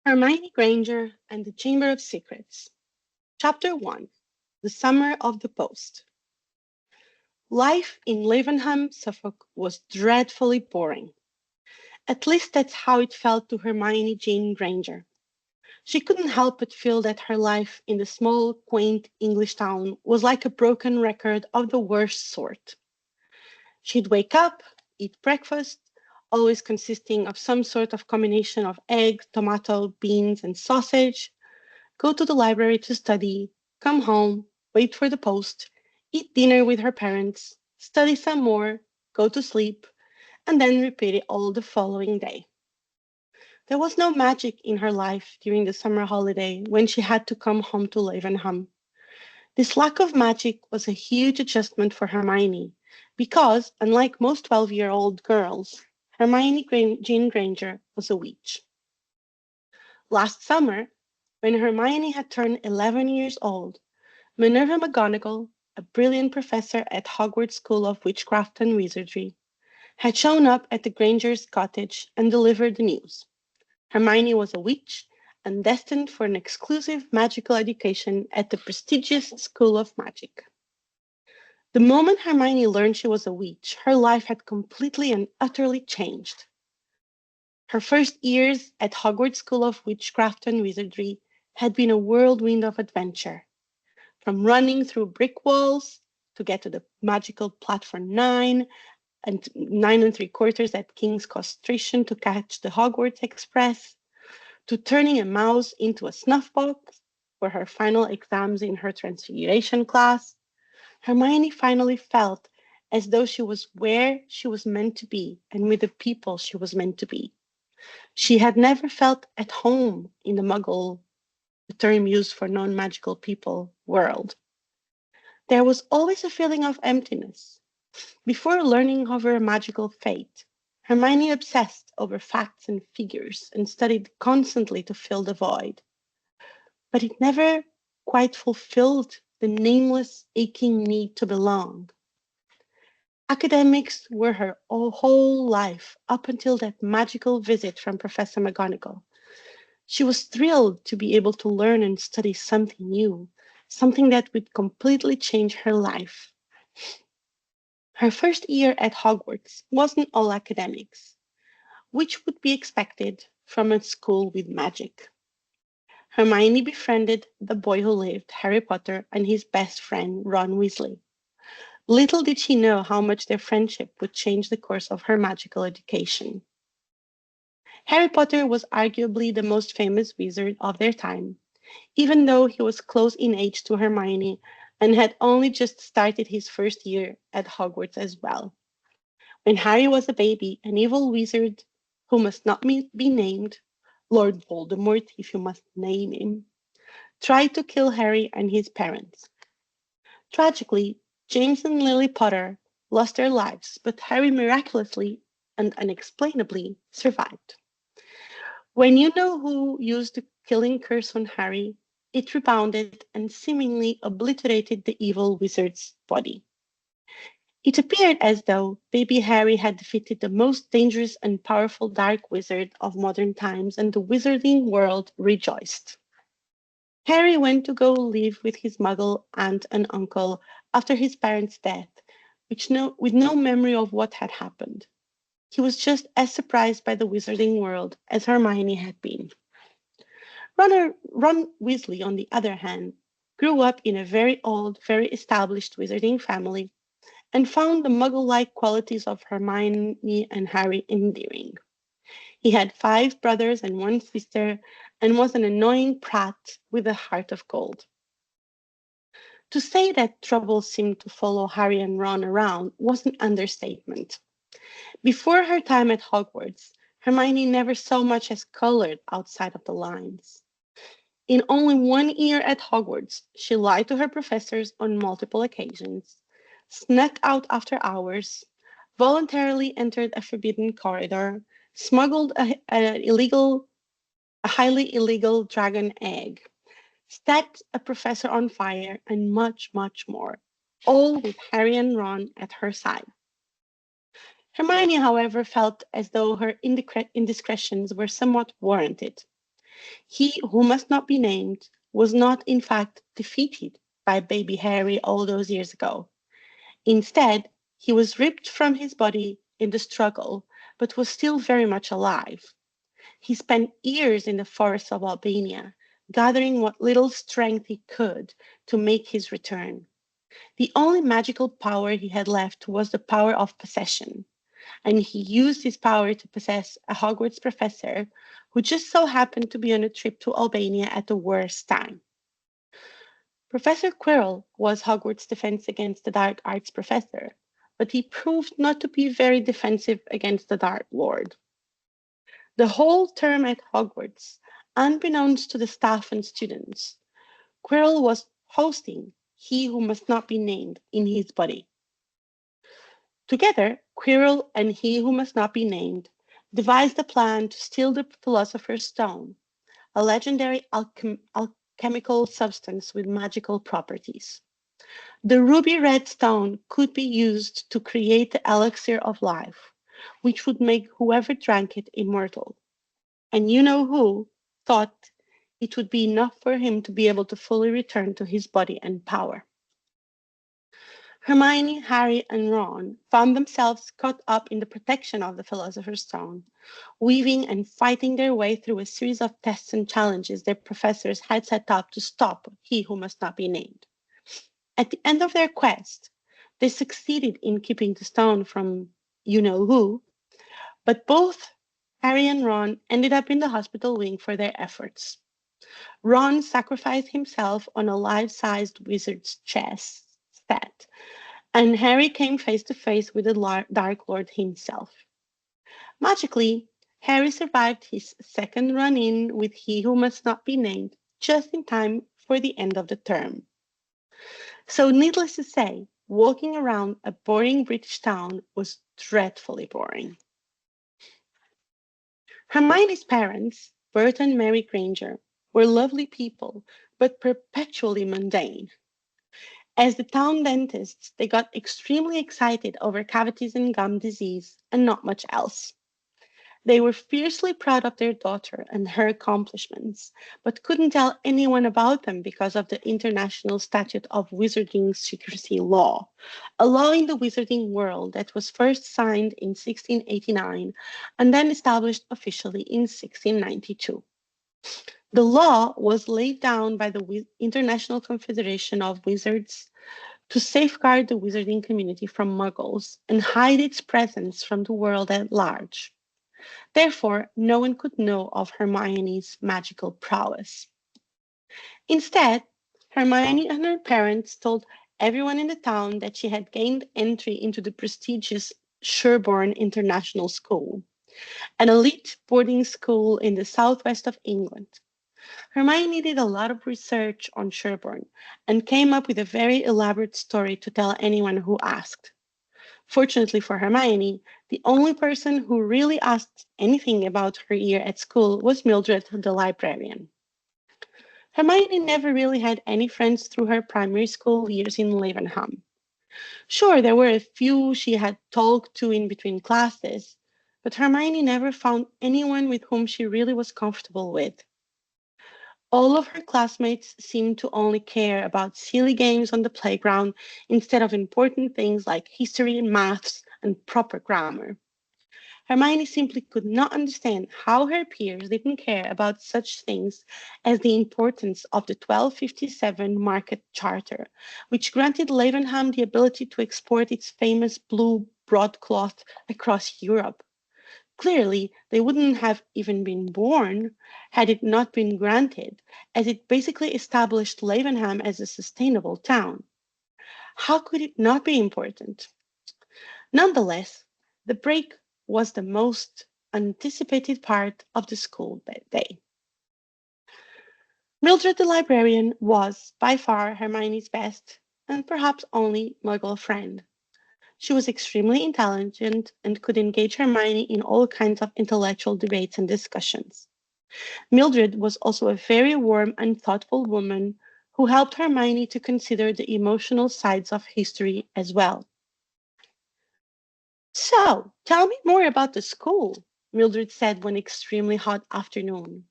Hermione Granger and the Chamber of Secrets. Chapter 1. The Summer of the Post. Life in Leavenham, Suffolk was dreadfully boring. At least that's how it felt to Hermione Jane Granger. She couldn't help but feel that her life in the small, quaint English town was like a broken record of the worst sort. She'd wake up, eat breakfast, always consisting of some sort of combination of egg, tomato, beans, and sausage, go to the library to study, come home, wait for the post, eat dinner with her parents, study some more, go to sleep, and then repeat it all the following day. There was no magic in her life during the summer holiday when she had to come home to Lavenham. This lack of magic was a huge adjustment for Hermione because, unlike most 12-year-old girls, Jane Granger was a witch. Last summer, when Hermione had turned 11 years old, Minerva McGonagall, a brilliant professor at Hogwarts School of Witchcraft and Wizardry, had shown up at the Grangers' cottage and delivered the news. Hermione was a witch and destined for an exclusive magical education at the prestigious School of Magic. The moment Hermione learned she was a witch, her life had completely and utterly changed. Her first years at Hogwarts School of Witchcraft and Wizardry had been a whirlwind of adventure. From running through brick walls to get to the magical platform 9 and 9 3/4 at King's Cross Station to catch the Hogwarts Express, to turning a mouse into a snuff box for her final exams in her Transfiguration class, Hermione finally felt as though she was where she was meant to be and with the people she was meant to be. She had never felt at home in the Muggle, the term used for non-magical people, world. There was always a feeling of emptiness. Before learning of her magical fate, Hermione obsessed over facts and figures and studied constantly to fill the void. But it never quite fulfilled the nameless, aching need to belong. Academics were her whole life up until that magical visit from Professor McGonagall. She was thrilled to be able to learn and study something new, something that would completely change her life. Her first year at Hogwarts wasn't all academics, which would be expected from a school with magic. Hermione befriended the boy who lived, Harry Potter, and his best friend, Ron Weasley. Little did she know how much their friendship would change the course of her magical education. Harry Potter was arguably the most famous wizard of their time, even though he was close in age to Hermione and had only just started his first year at Hogwarts as well. When Harry was a baby, an evil wizard who must not be named, Lord Voldemort, if you must name him, tried to kill Harry and his parents. Tragically, James and Lily Potter lost their lives, but Harry miraculously and unexplainably survived. When you know who used the killing curse on Harry, it rebounded and seemingly obliterated the evil wizard's body. It appeared as though baby Harry had defeated the most dangerous and powerful dark wizard of modern times, and the wizarding world rejoiced. Harry went to go live with his Muggle aunt and uncle after his parents' death, with no memory of what had happened. He was just as surprised by the wizarding world as Hermione had been. Ron Weasley, on the other hand, grew up in a very old, very established wizarding family and found the Muggle-like qualities of Hermione and Harry endearing. He had 5 brothers and 1 sister and was an annoying prat with a heart of gold. To say that trouble seemed to follow Harry and Ron around was an understatement. Before her time at Hogwarts, Hermione never so much as colored outside of the lines. In only 1 year at Hogwarts, she lied to her professors on multiple occasions, snuck out after hours, voluntarily entered a forbidden corridor, smuggled a highly illegal dragon egg, set a professor on fire, and much, much more, all with Harry and Ron at her side. Hermione, however, felt as though her indiscretions were somewhat warranted. He who must not be named was not, in fact, defeated by baby Harry all those years ago. Instead, he was ripped from his body in the struggle, but was still very much alive. He spent years in the forests of Albania, gathering what little strength he could to make his return. The only magical power he had left was the power of possession, and he used his power to possess a Hogwarts professor who just so happened to be on a trip to Albania at the worst time. Professor Quirrell was Hogwarts' defense against the dark arts professor, but he proved not to be very defensive against the Dark Lord. The whole term at Hogwarts, unbeknownst to the staff and students, Quirrell was hosting He Who Must Not Be Named in his body. Together, Quirrell and He Who Must Not Be Named devised a plan to steal the Philosopher's Stone, a legendary alchemical substance with magical properties. The ruby red stone could be used to create the elixir of life, which would make whoever drank it immortal. And you know who thought it would be enough for him to be able to fully return to his body and power. Hermione, Harry, and Ron found themselves caught up in the protection of the Philosopher's Stone, weaving and fighting their way through a series of tests and challenges their professors had set up to stop He Who Must Not Be Named. At the end of their quest, they succeeded in keeping the stone from you know who, but both Harry and Ron ended up in the hospital wing for their efforts. Ron sacrificed himself on a life-sized wizard's chess set, and Harry came face to face with the Dark Lord himself. Magically, Harry survived his second run-in with He Who Must Not Be Named just in time for the end of the term. So needless to say, walking around a boring British town was dreadfully boring. Hermione's parents, Bert and Mary Granger, were lovely people, but perpetually mundane. As the town dentists, they got extremely excited over cavities and gum disease and not much else. They were fiercely proud of their daughter and her accomplishments, but couldn't tell anyone about them because of the International Statute of Wizarding Secrecy Law, a law in the wizarding world that was first signed in 1689 and then established officially in 1692. The law was laid down by the International Confederation of Wizards to safeguard the wizarding community from muggles and hide its presence from the world at large. Therefore, no one could know of Hermione's magical prowess. Instead, Hermione and her parents told everyone in the town that she had gained entry into the prestigious Sherborne International School, an elite boarding school in the southwest of England. Hermione did a lot of research on Sherborne and came up with a very elaborate story to tell anyone who asked. Fortunately for Hermione, the only person who really asked anything about her year at school was Mildred, the librarian. Hermione never really had any friends through her primary school years in Leavenham. Sure, there were a few she had talked to in between classes, but Hermione never found anyone with whom she really was comfortable with. All of her classmates seemed to only care about silly games on the playground instead of important things like history, maths, and proper grammar. Hermione simply could not understand how her peers didn't care about such things as the importance of the 1257 Market Charter, which granted Leavenham the ability to export its famous blue broadcloth across Europe. Clearly, they wouldn't have even been born had it not been granted, as it basically established Leavenham as a sustainable town. How could it not be important? Nonetheless, the break was the most anticipated part of the school that day. Mildred the librarian was by far Hermione's best and perhaps only Muggle friend. She was extremely intelligent and could engage Hermione in all kinds of intellectual debates and discussions. Mildred was also a very warm and thoughtful woman who helped Hermione to consider the emotional sides of history as well. So, tell me more about the school, Mildred said one extremely hot afternoon.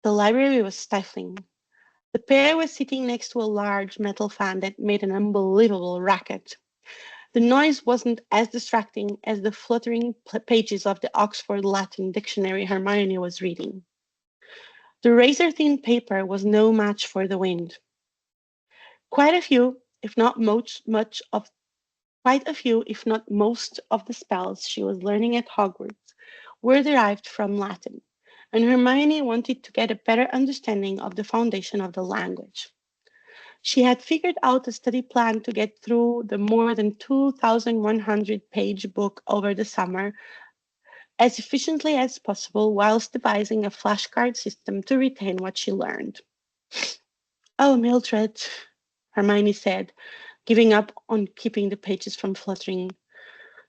The library was stifling. The pair was sitting next to a large metal fan that made an unbelievable racket. The noise wasn't as distracting as the fluttering pages of the Oxford Latin dictionary Hermione was reading. The razor-thin paper was no match for the wind. Quite a few, if not much of Quite a few, if not most, of the spells she was learning at Hogwarts were derived from Latin, and Hermione wanted to get a better understanding of the foundation of the language. She had figured out a study plan to get through the more than 2,100-page book over the summer as efficiently as possible, whilst devising a flashcard system to retain what she learned. Oh, Mildred, Hermione said, giving up on keeping the pages from fluttering.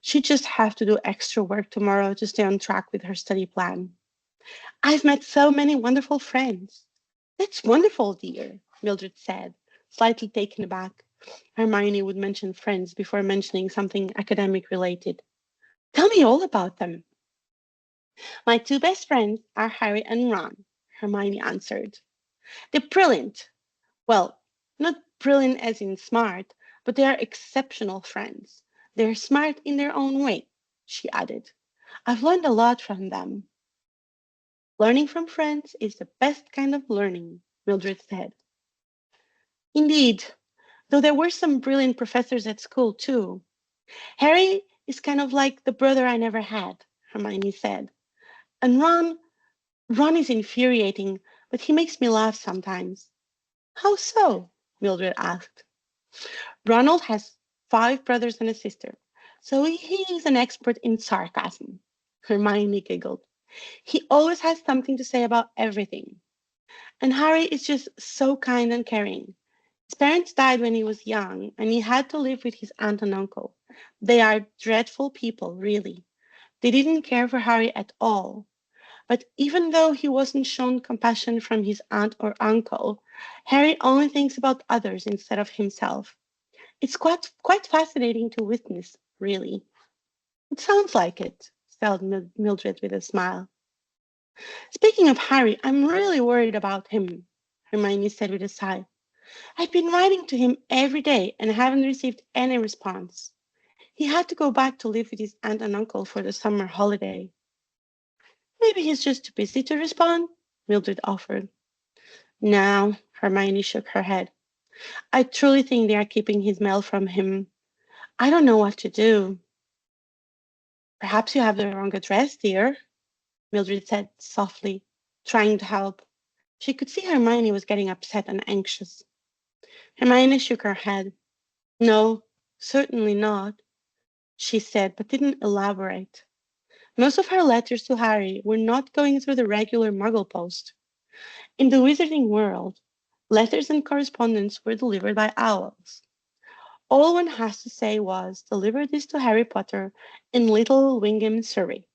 She just have to do extra work tomorrow to stay on track with her study plan. I've met so many wonderful friends. That's wonderful, dear, Mildred said, slightly taken aback. Hermione would mention friends before mentioning something academic related. Tell me all about them. My two best friends are Harry and Ron, Hermione answered. They're brilliant. Well, not brilliant as in smart, but they are exceptional friends. They're smart in their own way, she added. I've learned a lot from them. Learning from friends is the best kind of learning, Mildred said. Indeed, though there were some brilliant professors at school too. Harry is kind of like the brother I never had, Hermione said. And Ron is infuriating, but he makes me laugh sometimes. How so? Mildred asked. Ronald has 5 brothers and a sister, so he is an expert in sarcasm. Hermione giggled. He always has something to say about everything. And Harry is just so kind and caring. His parents died when he was young, and he had to live with his aunt and uncle. They are dreadful people, really. They didn't care for Harry at all. But even though he wasn't shown compassion from his aunt or uncle, Harry only thinks about others instead of himself. It's quite fascinating to witness, really. It sounds like it, said Mildred with a smile. Speaking of Harry, I'm really worried about him, Hermione said with a sigh. I've been writing to him every day and haven't received any response. He had to go back to live with his aunt and uncle for the summer holiday. Maybe he's just too busy to respond, Mildred offered. No, Hermione shook her head. I truly think they are keeping his mail from him. I don't know what to do. Perhaps you have the wrong address, dear, Mildred said softly, trying to help. She could see Hermione was getting upset and anxious. Hermione shook her head. No, certainly not, she said, but didn't elaborate. Most of her letters to Harry were not going through the regular Muggle post. In the wizarding world, letters and correspondence were delivered by owls. All one has to say was, deliver this to Harry Potter in Little Wingham, Surrey,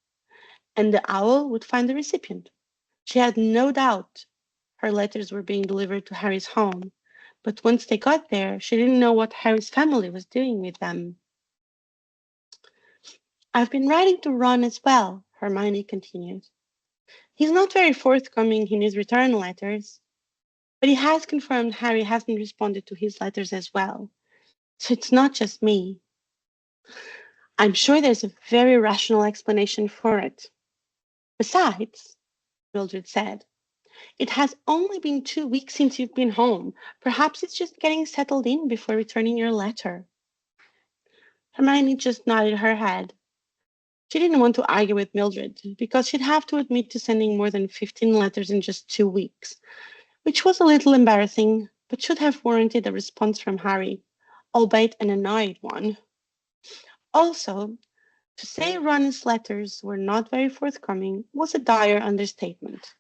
and the owl would find the recipient. She had no doubt her letters were being delivered to Harry's home, but once they got there, she didn't know what Harry's family was doing with them. I've been writing to Ron as well, Hermione continued. He's not very forthcoming in his return letters, but he has confirmed Harry hasn't responded to his letters as well. So it's not just me. I'm sure there's a very rational explanation for it. Besides, Mildred said, it has only been 2 weeks since you've been home. Perhaps it's just getting settled in before returning your letter. Hermione just nodded her head. She didn't want to argue with Mildred because she'd have to admit to sending more than 15 letters in just 2 weeks, which was a little embarrassing, but should have warranted a response from Harry, albeit an annoyed one. Also, to say Ron's letters were not very forthcoming was a dire understatement.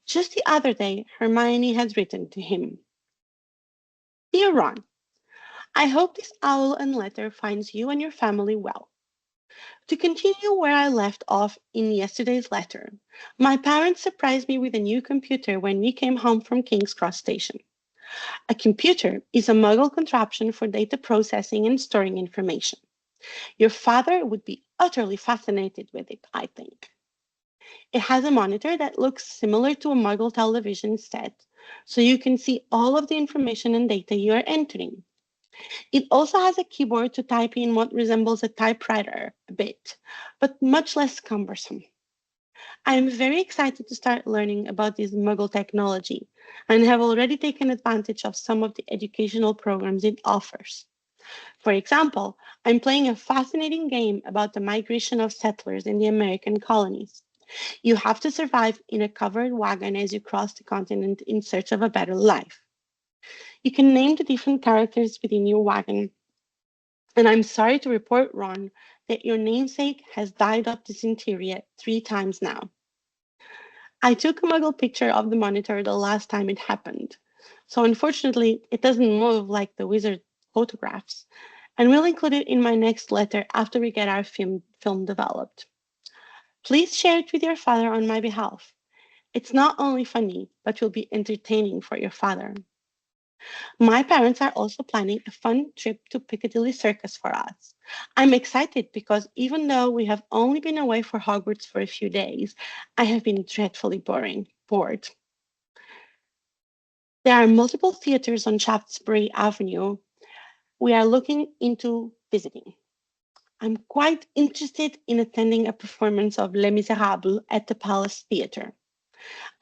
Just the other day, Hermione had written to him. Dear Ron, I hope this owl and letter finds you and your family well. To continue where I left off in yesterday's letter, my parents surprised me with a new computer when we came home from King's Cross Station. A computer is a Muggle contraption for data processing and storing information. Your father would be utterly fascinated with it, I think. It has a monitor that looks similar to a Muggle television set, so you can see all of the information and data you are entering. It also has a keyboard to type in what resembles a typewriter a bit, but much less cumbersome. I am very excited to start learning about this Muggle technology and have already taken advantage of some of the educational programs it offers. For example, I'm playing a fascinating game about the migration of settlers in the American colonies. You have to survive in a covered wagon as you cross the continent in search of a better life. You can name the different characters within your wagon, and I'm sorry to report, Ron, that your namesake has died of dysentery 3 times now. I took a Muggle picture of the monitor the last time it happened, so unfortunately it doesn't move like the wizard photographs, and we'll include it in my next letter after we get our film developed. Please share it with your father on my behalf. It's not only funny, but will be entertaining for your father. My parents are also planning a fun trip to Piccadilly Circus for us. I'm excited because even though we have only been away for Hogwarts for a few days, I have been dreadfully bored. There are multiple theaters on Shaftesbury Avenue we are looking into visiting. I'm quite interested in attending a performance of Les Miserables at the Palace Theatre.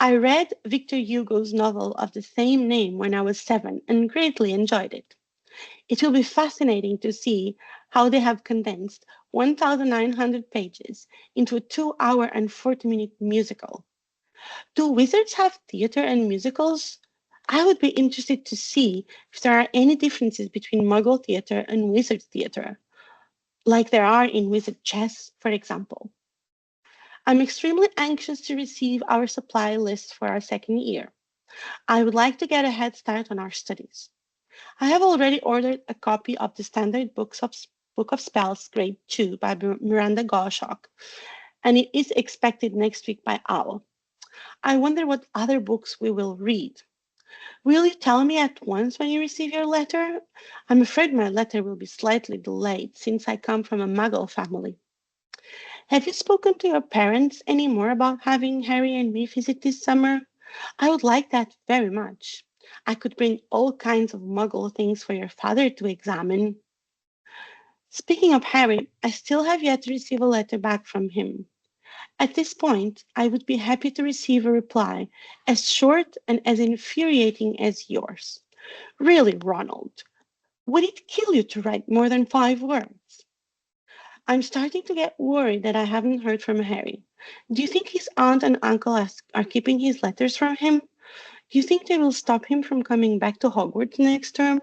I read Victor Hugo's novel of the same name when I was 7 and greatly enjoyed it. It will be fascinating to see how they have condensed 1,900 pages into a 2 hour and 40-minute musical. Do wizards have theater and musicals? I would be interested to see if there are any differences between Muggle theater and wizard theater, like there are in wizard chess, for example. I'm extremely anxious to receive our supply list for our second year. I would like to get a head start on our studies. I have already ordered a copy of the Standard Book of Spells Grade 2 by Miranda Goshawk, and it is expected next week by Owl. I wonder what other books we will read. Will you tell me at once when you receive your letter? I'm afraid my letter will be slightly delayed since I come from a Muggle family. Have you spoken to your parents any more about having Harry and me visit this summer? I would like that very much. I could bring all kinds of Muggle things for your father to examine. Speaking of Harry, I still have yet to receive a letter back from him. At this point, I would be happy to receive a reply as short and as infuriating as yours. Really, Ronald, would it kill you to write more than 5 words? I'm starting to get worried that I haven't heard from Harry. Do you think his aunt and uncle are keeping his letters from him? Do you think they will stop him from coming back to Hogwarts next term?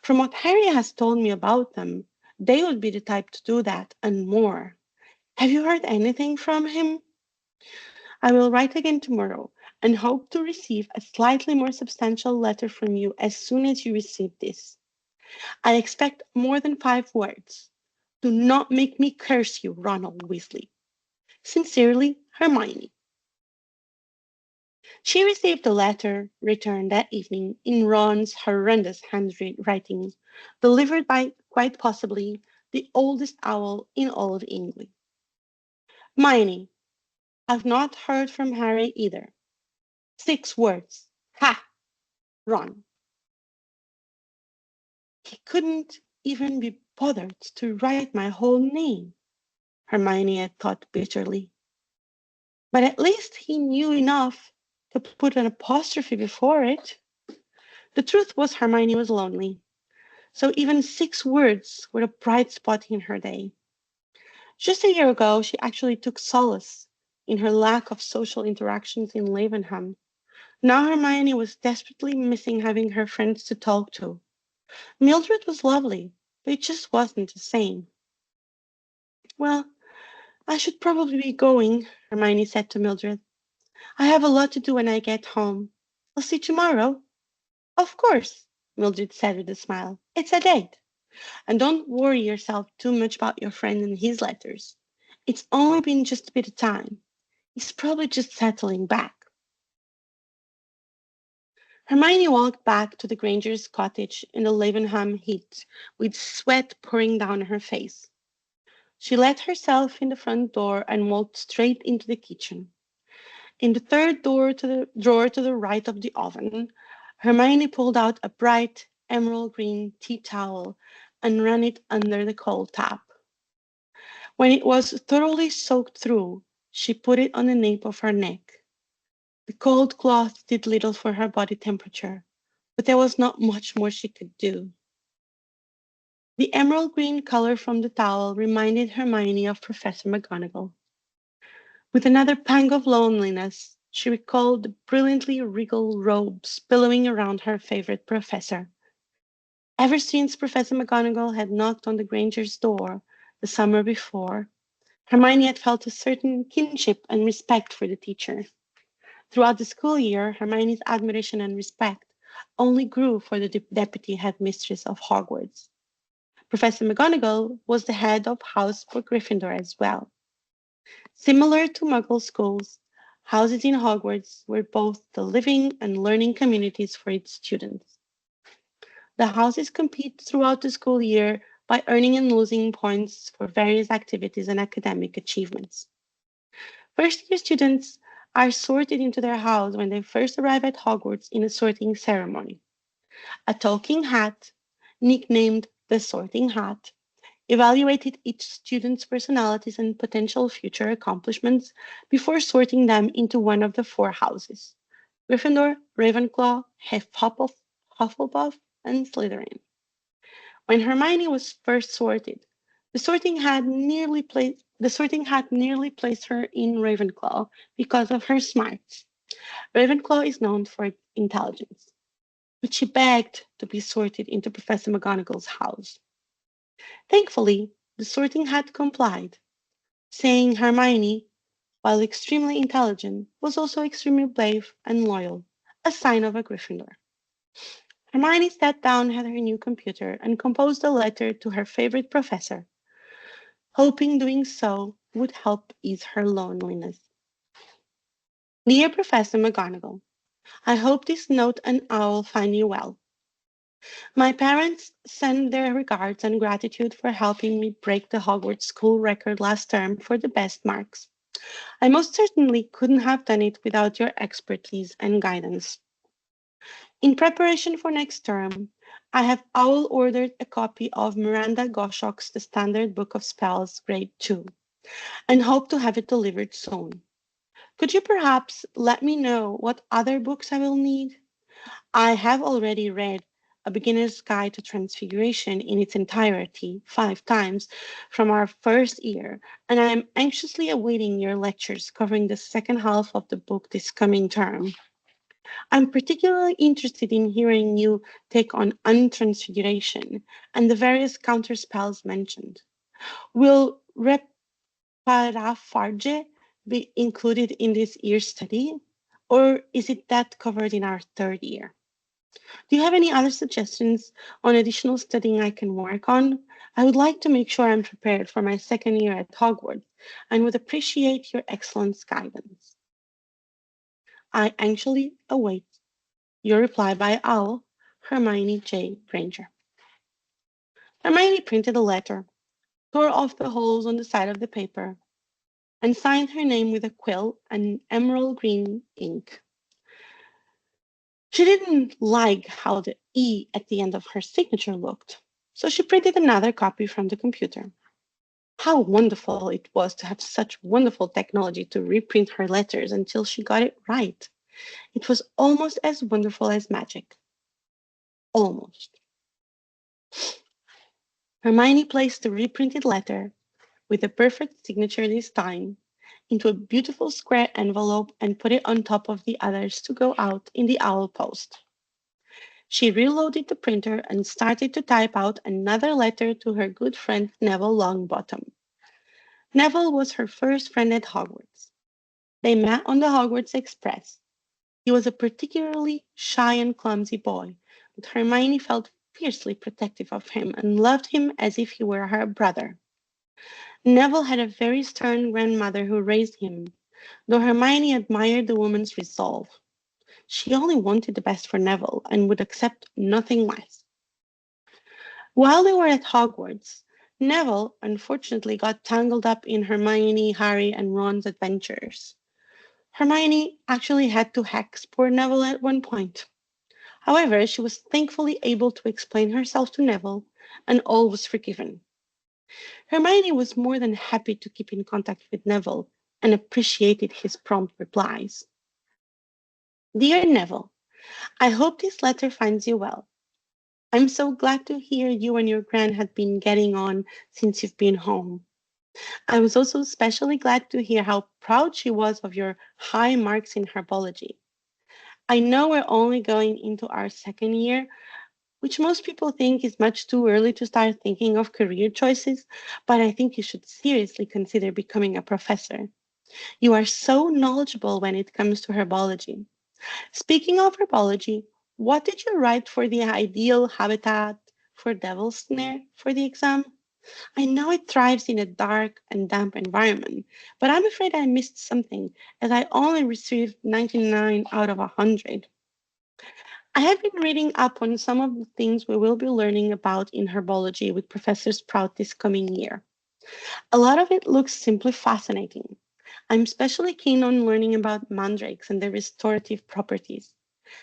From what Harry has told me about them, they would be the type to do that and more. Have you heard anything from him? I will write again tomorrow and hope to receive a slightly more substantial letter from you as soon as you receive this. I expect more than 5 words. Do not make me curse you, Ronald Weasley. Sincerely, Hermione. She received the letter returned that evening in Ron's horrendous handwriting, delivered by, quite possibly, the oldest owl in all of England. Hermione, I've not heard from Harry either. 6 words. Ha! Ron. He couldn't even be bothered to write my whole name, Hermione had thought bitterly. But at least he knew enough to put an apostrophe before it. The truth was Hermione was lonely, so even 6 words were a bright spot in her day. Just a year ago, she actually took solace in her lack of social interactions in Lavenham. Now Hermione was desperately missing having her friends to talk to. Mildred was lovely, but it just wasn't the same. Well, I should probably be going, Hermione said to Mildred. I have a lot to do when I get home. I'll see you tomorrow. Of course, Mildred said with a smile. It's a date. And don't worry yourself too much about your friend and his letters. It's only been just a bit of time. He's probably just settling back. Hermione walked back to the Granger's cottage in the Lavenham heat, with sweat pouring down her face. She let herself in the front door and walked straight into the kitchen. In the third door to the drawer to the right of the oven, Hermione pulled out a bright emerald green tea towel and ran it under the cold tap. When it was thoroughly soaked through, she put it on the nape of her neck. The cold cloth did little for her body temperature, but there was not much more she could do. The emerald green color from the towel reminded Hermione of Professor McGonagall. With another pang of loneliness, she recalled the brilliantly regal robes billowing around her favorite professor. Ever since Professor McGonagall had knocked on the Granger's door the summer before, Hermione had felt a certain kinship and respect for the teacher. Throughout the school year, Hermione's admiration and respect only grew for the deputy headmistress of Hogwarts. Professor McGonagall was the head of house for Gryffindor as well. Similar to Muggle schools, houses in Hogwarts were both the living and learning communities for its students. The houses compete throughout the school year by earning and losing points for various activities and academic achievements. First year students are sorted into their house when they first arrive at Hogwarts in a sorting ceremony. A talking hat, nicknamed the sorting hat, evaluated each student's personalities and potential future accomplishments before sorting them into one of the four houses: Gryffindor, Ravenclaw, Hufflepuff, and Slytherin. When Hermione was first sorted, the sorting hat nearly placed her in Ravenclaw because of her smarts. Ravenclaw is known for its intelligence, but she begged to be sorted into Professor McGonagall's house. Thankfully, the sorting hat complied, saying Hermione, while extremely intelligent, was also extremely brave and loyal, a sign of a Gryffindor. Hermione sat down at her new computer and composed a letter to her favorite professor, hoping doing so would help ease her loneliness. Dear Professor McGonagall, I hope this note and owl find you well. My parents send their regards and gratitude for helping me break the Hogwarts school record last term for the best marks. I most certainly couldn't have done it without your expertise and guidance. In preparation for next term, I have owl ordered a copy of Miranda Goshawk's The Standard Book of Spells, Grade 2, and hope to have it delivered soon. Could you perhaps let me know what other books I will need? I have already read A Beginner's Guide to Transfiguration in its entirety 5 times from our first year, and I am anxiously awaiting your lectures covering the second half of the book this coming term. I'm particularly interested in hearing you take on Untransfiguration and the various counterspells mentioned. Will Reparafarge be included in this year's study, or is it that covered in our third year? Do you have any other suggestions on additional studying I can work on? I would like to make sure I'm prepared for my second year at Hogwarts and would appreciate your excellent guidance. I anxiously await your reply by owl, Hermione J. Granger. Hermione printed a letter, tore off the holes on the side of the paper, and signed her name with a quill and emerald green ink. She didn't like how the E at the end of her signature looked, so she printed another copy from the computer. How wonderful it was to have such wonderful technology to reprint her letters until she got it right. It was almost as wonderful as magic. Almost. Hermione placed the reprinted letter, with a perfect signature this time, into a beautiful square envelope and put it on top of the others to go out in the owl post. She reloaded the printer and started to type out another letter to her good friend Neville Longbottom. Neville was her first friend at Hogwarts. They met on the Hogwarts Express. He was a particularly shy and clumsy boy, but Hermione felt fiercely protective of him and loved him as if he were her brother. Neville had a very stern grandmother who raised him, though Hermione admired the woman's resolve. She only wanted the best for Neville and would accept nothing less. While they were at Hogwarts, Neville unfortunately got tangled up in Hermione, Harry, and Ron's adventures. Hermione actually had to hex poor Neville at one point. However, she was thankfully able to explain herself to Neville, and all was forgiven. Hermione was more than happy to keep in contact with Neville and appreciated his prompt replies. Dear Neville, I hope this letter finds you well. I'm so glad to hear you and your gran had been getting on since you've been home. I was also especially glad to hear how proud she was of your high marks in herbology. I know we're only going into our second year, which most people think is much too early to start thinking of career choices, but I think you should seriously consider becoming a professor. You are so knowledgeable when it comes to herbology. Speaking of herbology, what did you write for the ideal habitat for devil's snare for the exam? I know it thrives in a dark and damp environment, but I'm afraid I missed something as I only received 99 out of 100. I have been reading up on some of the things we will be learning about in herbology with Professor Sprout this coming year. A lot of it looks simply fascinating. I'm especially keen on learning about mandrakes and their restorative properties.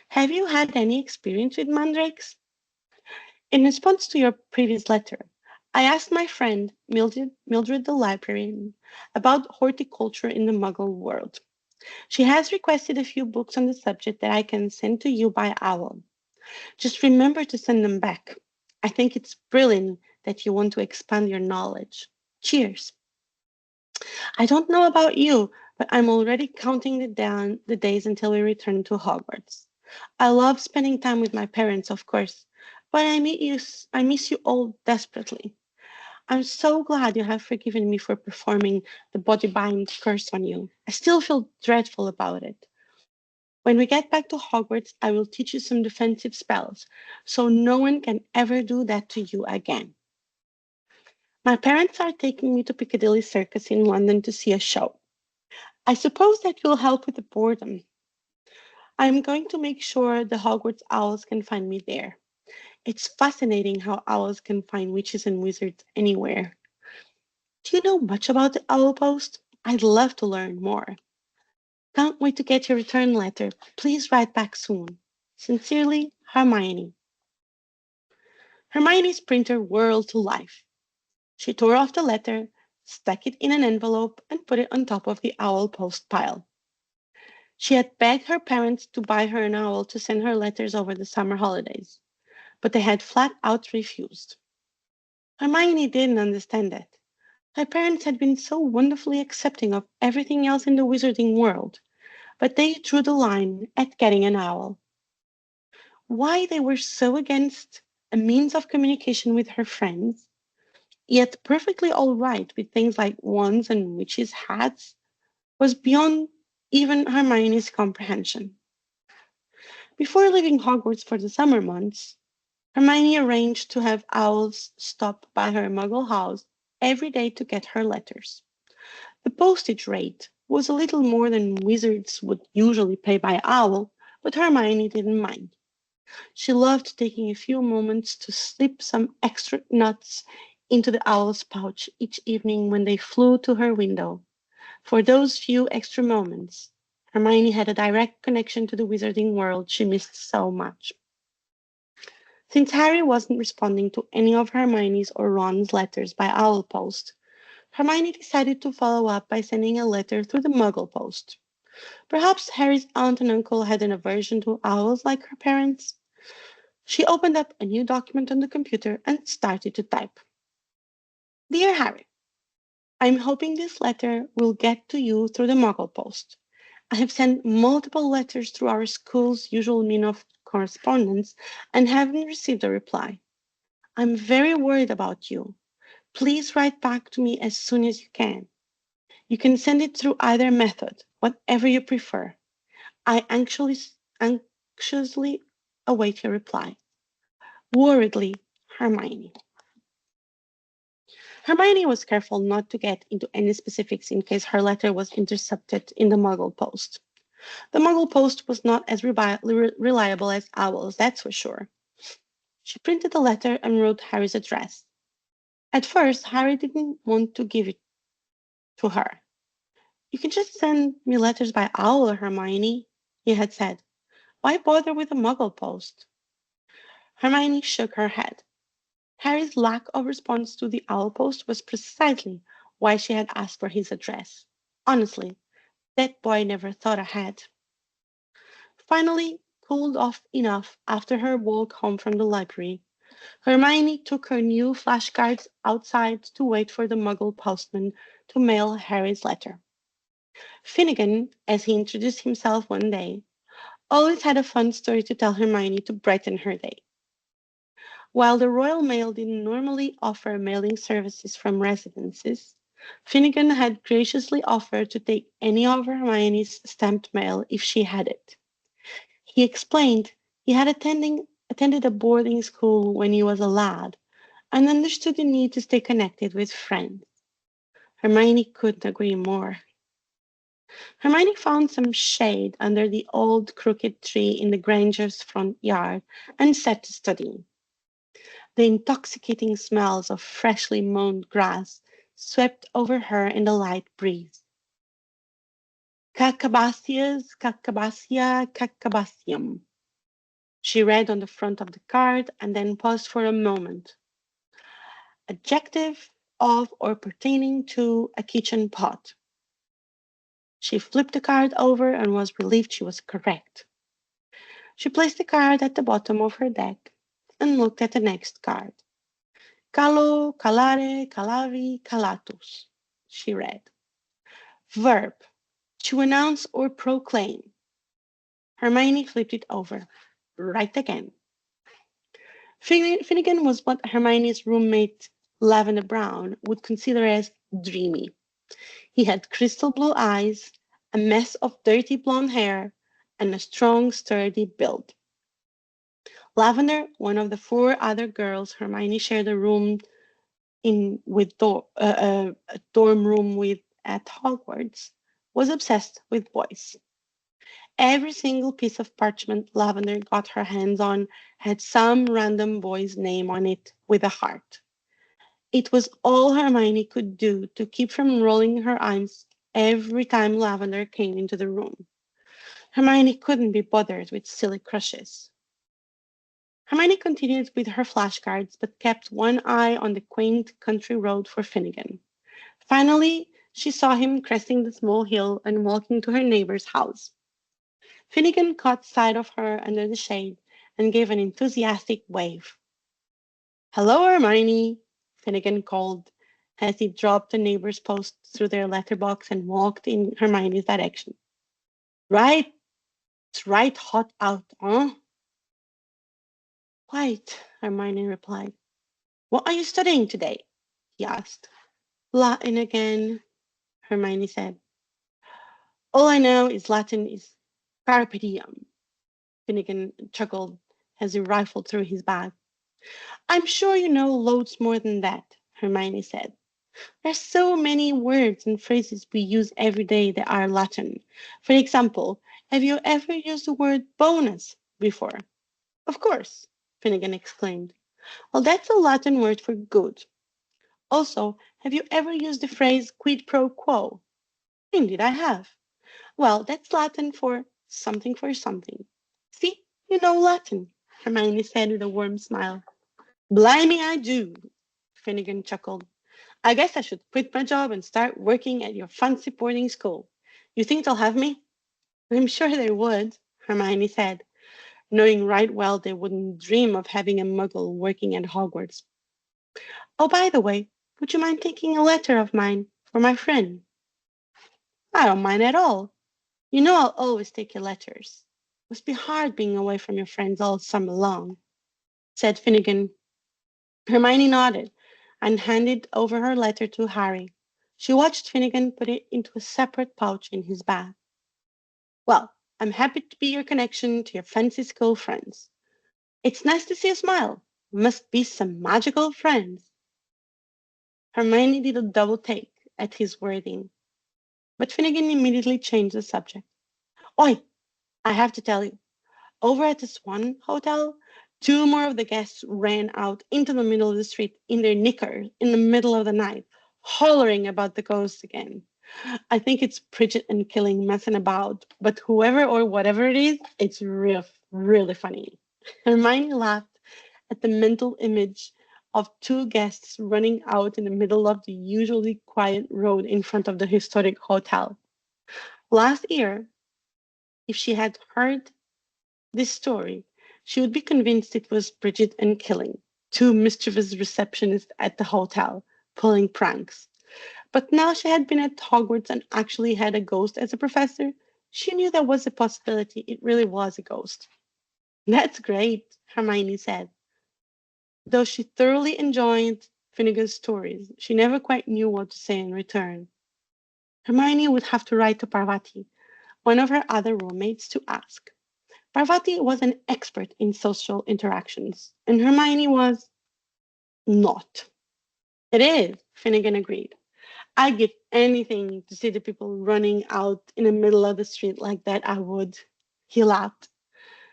Have you had any experience with mandrakes? In response to your previous letter, I asked my friend Mildred the librarian about horticulture in the Muggle world. She has requested a few books on the subject that I can send to you by owl. Just remember to send them back. I think it's brilliant that you want to expand your knowledge. Cheers. I don't know about you, but I'm already counting down the days until we return to Hogwarts. I love spending time with my parents, of course, but I miss you all desperately. I'm so glad you have forgiven me for performing the body bind curse on you. I still feel dreadful about it. When we get back to Hogwarts, I will teach you some defensive spells, so no one can ever do that to you again. My parents are taking me to Piccadilly Circus in London to see a show. I suppose that will help with the boredom. I am going to make sure the Hogwarts owls can find me there. It's fascinating how owls can find witches and wizards anywhere. Do you know much about the owl post? I'd love to learn more. Can't wait to get your return letter. Please write back soon. Sincerely, Hermione. Hermione's printer whirled to life. She tore off the letter, stuck it in an envelope, and put it on top of the owl post pile. She had begged her parents to buy her an owl to send her letters over the summer holidays, but they had flat out refused. Hermione didn't understand that. Her parents had been so wonderfully accepting of everything else in the wizarding world, but they drew the line at getting an owl. Why they were so against a means of communication with her friends, yet perfectly all right with things like wands and witches' hats, was beyond even Hermione's comprehension. Before leaving Hogwarts for the summer months, Hermione arranged to have owls stop by her Muggle house every day to get her letters. The postage rate was a little more than wizards would usually pay by owl, but Hermione didn't mind. She loved taking a few moments to slip some extra nuts into the owl's pouch each evening when they flew to her window. For those few extra moments, Hermione had a direct connection to the wizarding world she missed so much. Since Harry wasn't responding to any of Hermione's or Ron's letters by owl post, Hermione decided to follow up by sending a letter through the Muggle post. Perhaps Harry's aunt and uncle had an aversion to owls like her parents. She opened up a new document on the computer and started to type. Dear Harry, I'm hoping this letter will get to you through the Muggle post. I have sent multiple letters through our school's usual mean of correspondence and haven't received a reply. I'm very worried about you. Please write back to me as soon as you can. You can send it through either method, whatever you prefer. I anxiously await your reply. Worriedly, Hermione. Hermione was careful not to get into any specifics in case her letter was intercepted in the Muggle post. The Muggle post was not as reliable as Owl's, that's for sure. She printed the letter and wrote Harry's address. At first, Harry didn't want to give it to her. You can just send me letters by owl, Hermione, he had said. Why bother with a muggle post? Hermione shook her head. Harry's lack of response to the owl post was precisely why she had asked for his address. Honestly, that boy never thought ahead. Finally, cooled off enough after her walk home from the library, Hermione took her new flashcards outside to wait for the muggle postman to mail Harry's letter. Finnegan, as he introduced himself one day, always had a fun story to tell Hermione to brighten her day. While the Royal Mail didn't normally offer mailing services from residences, Finnegan had graciously offered to take any of Hermione's stamped mail if she had it. He explained he had attended a boarding school when he was a lad and understood the need to stay connected with friends. Hermione couldn't agree more. Hermione found some shade under the old crooked tree in the Granger's front yard and sat to studying. The intoxicating smells of freshly mown grass swept over her in the light breeze. Cacabaceas, cacabacea, cacabaceum. She read on the front of the card and then paused for a moment. Adjective of or pertaining to a kitchen pot. She flipped the card over and was relieved she was correct. She placed the card at the bottom of her deck and looked at the next card. Calo, calare, calavi, calatus, she read. Verb, to announce or proclaim. Hermione flipped it over. Right again. Finnegan was what Hermione's roommate Lavender Brown would consider as dreamy. He had crystal blue eyes, a mess of dirty blonde hair, and a strong, sturdy build. Lavender, one of the four other girls Hermione shared a room in with a dorm room with at Hogwarts, was obsessed with boys. Every single piece of parchment Lavender got her hands on had some random boy's name on it with a heart. It was all Hermione could do to keep from rolling her eyes every time Lavender came into the room. Hermione couldn't be bothered with silly crushes. Hermione continued with her flashcards, but kept one eye on the quaint country road for Finnegan. Finally, she saw him cresting the small hill and walking to her neighbor's house. Finnegan caught sight of her under the shade and gave an enthusiastic wave. Hello, Hermione, Finnegan called as he dropped the neighbor's post through their letterbox and walked in Hermione's direction. Right, it's right hot out, huh? Quite, Hermione replied. What are you studying today? He asked. Latin again, Hermione said. All I know is Latin is carpe diem, Finnegan chuckled as he rifled through his bag. I'm sure you know loads more than that, Hermione said. There's so many words and phrases we use every day that are Latin. For example, have you ever used the word bonus before? Of course, Finnegan exclaimed. Well, that's a Latin word for good. Also, have you ever used the phrase quid pro quo? Indeed, I have. Well, that's Latin for something for something. See, you know Latin, Hermione said with a warm smile. Blimey, I do, Finnegan chuckled. I guess I should quit my job and start working at your fancy boarding school. You think they'll have me? I'm sure they would, Hermione said, knowing right well they wouldn't dream of having a muggle working at Hogwarts. Oh, by the way, would you mind taking a letter of mine for my friend? I don't mind at all. You know I'll always take your letters. Must be hard being away from your friends all summer long, said Finnegan. Hermione nodded and handed over her letter to Harry. She watched Finnegan put it into a separate pouch in his bag. Well, I'm happy to be your connection to your fancy school friends. It's nice to see you smile. Must be some magical friends. Hermione did a double take at his wording, but Finnegan immediately changed the subject. Oi, I have to tell you, over at the Swan Hotel, Two more of the guests ran out into the middle of the street in their knickers in the middle of the night, hollering about the ghost again. I think it's Pritchett and Killing messing about, but whoever or whatever it is, it's really funny. Hermione laughed at the mental image of two guests running out in the middle of the usually quiet road in front of the historic hotel. Last year, if she had heard this story, she would be convinced it was Bridget and Killing, two mischievous receptionists at the hotel, pulling pranks. But now she had been at Hogwarts and actually had a ghost as a professor. She knew there was a possibility it really was a ghost. That's great, Hermione said. Though she thoroughly enjoyed Finnegan's stories, she never quite knew what to say in return. Hermione would have to write to Parvati, one of her other roommates, to ask. Parvati was an expert in social interactions, and Hermione was not. It is, Finnegan agreed. I'd give anything to see the people running out in the middle of the street like that. I would. He laughed.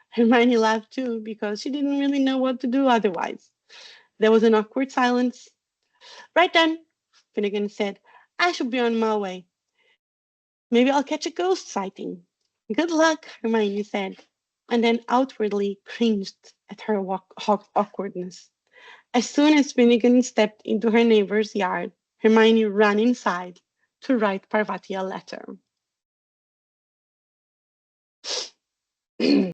Hermione laughed too because she didn't really know what to do otherwise. There was an awkward silence. Right then, Finnegan said, I should be on my way. Maybe I'll catch a ghost sighting. Good luck, Hermione said, and then outwardly cringed at her awkwardness. As soon as Finnegan stepped into her neighbor's yard, Hermione ran inside to write Parvati a letter.